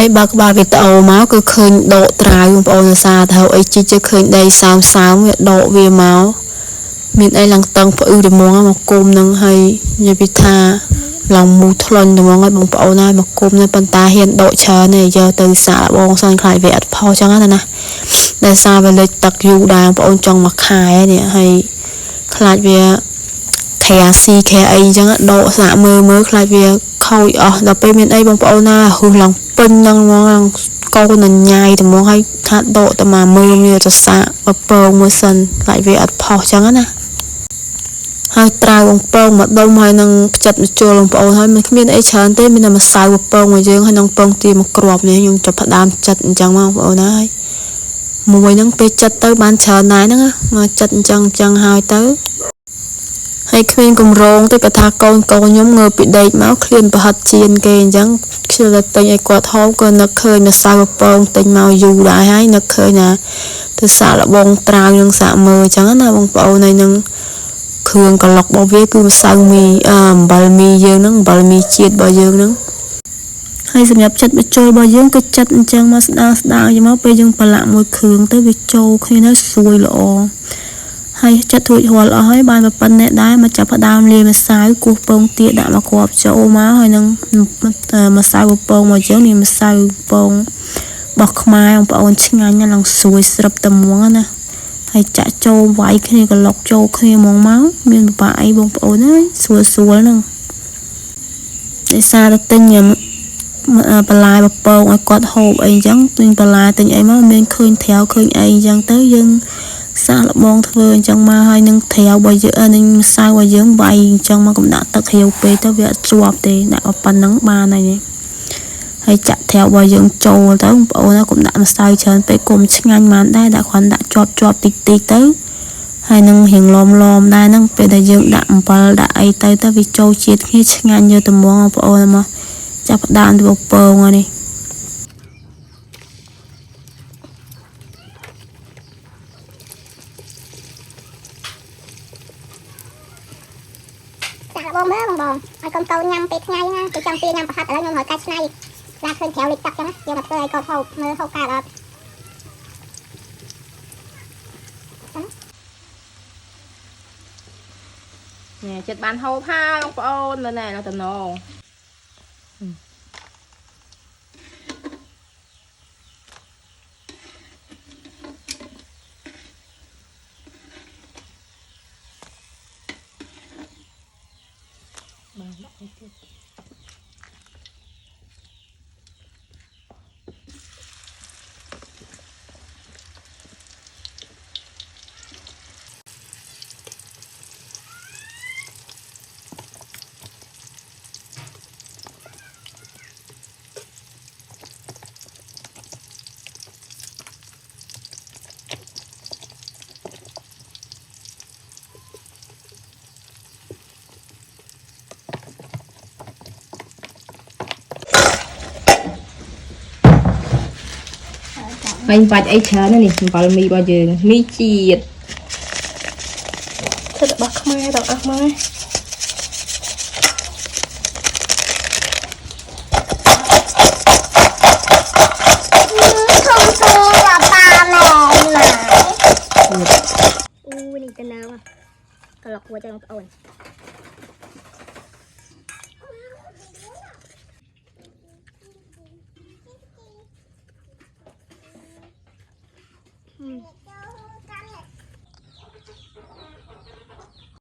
ហើយបើក្បាលវីដេអូមកគឺឃើញដកត្រាវបងប្អូនសារទៅអីជីជឃើញដីសើមវាដកវាមកមានអីឡើងតឹងផ្អឺរមងមកគុំនឹងហើយនិយាយពីថាឡើងមូថ្លុញត្មងហើយបងប្អូនហើយមកគុំនេះប៉ុន្តែហ៊ានដកច្រើនទេយកទៅសាកបងសិនខ្លាចវាអត់ផុសចឹងណាដែលសារវាលេចទឹកយូរដែរបងប្អូនចង់មកខែនេះហើយខ្លាចវាខែស៊ីខែអីចឹងដកសាកមើលខ្លាចវាខូចអស់ដល់ពេលមានអីបងប្អូនណាហឺឡើងពេញហ្នឹងហ្មងឡើងកូនញ៉ាយត្មងហើយថាដកតែមកមើលវាទៅសាកបពងមើលសិនខ្លាចវាអត់ផុសចឹងណាហើយត្រាវបងពងមកដុំហើយនឹងផ្ចិតមកជុលបងប្អូនហើយមិនគ្មានអីច្រើនទេមានតែម្សៅបងពងមកយើងហើយនឹងពងទាមកគ្រាប់នេះខ្ញុំចាប់ផ្ដើមចិត្តអញ្ចឹងមកបងប្អូនហើយមួយហ្នឹងពេលចិត្តទៅបានច្រើនដែរហ្នឹងមកចិត្តអញ្ចឹងហើយទៅហើយគ្មានកម្រងទេគាត់ថាកូនខ្ញុំងើបពីដេកមកឃ្លានប្រហិតជៀនគេអញ្ចឹងខ្ញុំទៅទិញឲ្យគាត់ហូបក៏នឹកឃើញម្សៅពងទិញមកយូរដែរហើយនឹកឃើញណាទៅសាកលបងត្រាវនឹងសាកមើលអញ្ចឹងណាបងប្អូនហើយនឹងគ្រឿងក្លុករបស់វាគឺម្សៅមីអំបិលមីយើងហ្នឹងអំបិលមីជាតិរបស់យើងហ្នឹងហើយសម្រាប់ចិត្តបញ្ចូលរបស់យើងគឺចិត្តអញ្ចឹងមកស្ដាងមកពេលយើងប្រឡាក់មួយគ្រឿងទៅវាចូលគ្នាទៅស្រួយល្អហើយចិត្តរួចរាល់អស់ហើយបានប៉ុណ្ណេះដែរមកចាប់ផ្ដើមលាយម្សៅគោះពងទាដាក់មកគ្រាប់ចូលមកហើយនឹងម្សៅពងមកយើងនេះម្សៅពងរបស់ខ្មែរបងប្អូនឆ្ងាញ់ណាស់ឡើងស្រួយស្រិបតែហ្មងណាហើយចាក់ចូលវាយគ្នាក្លុកចូលគ្នាហ្មងមកមានបបាអីបងប្អូនអើយស្រួលហ្នឹងដោយសារតែទិញបន្លែបពងឲ្យគាត់ហូបអីអញ្ចឹងទិញបន្លែទិញអីមកមានឃើញត្រាវឃើញអីអញ្ចឹងទៅយើងសាកលបងធ្វើអញ្ចឹងមកហើយនឹងត្រាវរបស់យើងនឹងម្សៅរបស់យើងវាយអញ្ចឹងមកកុំដាក់ទឹករាវពេកទៅវាអត់ជាប់ទេដាក់ប៉ុណ្ណឹងបានហើយចាក់ត្រាវរបស់យើងចូលទៅបងប្អូនកុំដាក់ម្សៅច្រើនពេកកុំឆ្ងាញ់បានដែរដាក់គ្រាន់ដាក់ជាប់តិចទៅហើយនឹងរៀងឡមដែរហ្នឹងពេលដែលយើងដាក់អំបិលដាក់អីទៅវាចូលជាតិគ្នាឆ្ងាញ់យកត្មងបងប្អូនមកចាប់ផ្ដើមទៅពងនេះចាក់បងមើលបងឲ្យកូនញ៉ាំពេលថ្ងៃណាគេចង់ញ៉ាំប្រហិតឥឡូវខ្ញុំហើយកែច្នៃដាក់ឃើញត្រាវលិចទឹកចឹងណាយកមកធ្វើឲ្យកូនហូបមើលហូបកើតអត់នេះចិត្តបានហូបហើយបងប្អូនមើលណែនៅតំណងបានដាក់ទៅទៀតបាច់អីច្រើននេះអំបិលមីរបស់យើងមីជាតិចិត្តរបស់ខ្មែរទាំងអស់មកនេះទៅលើក្លុកមួយទៅបងប្អូន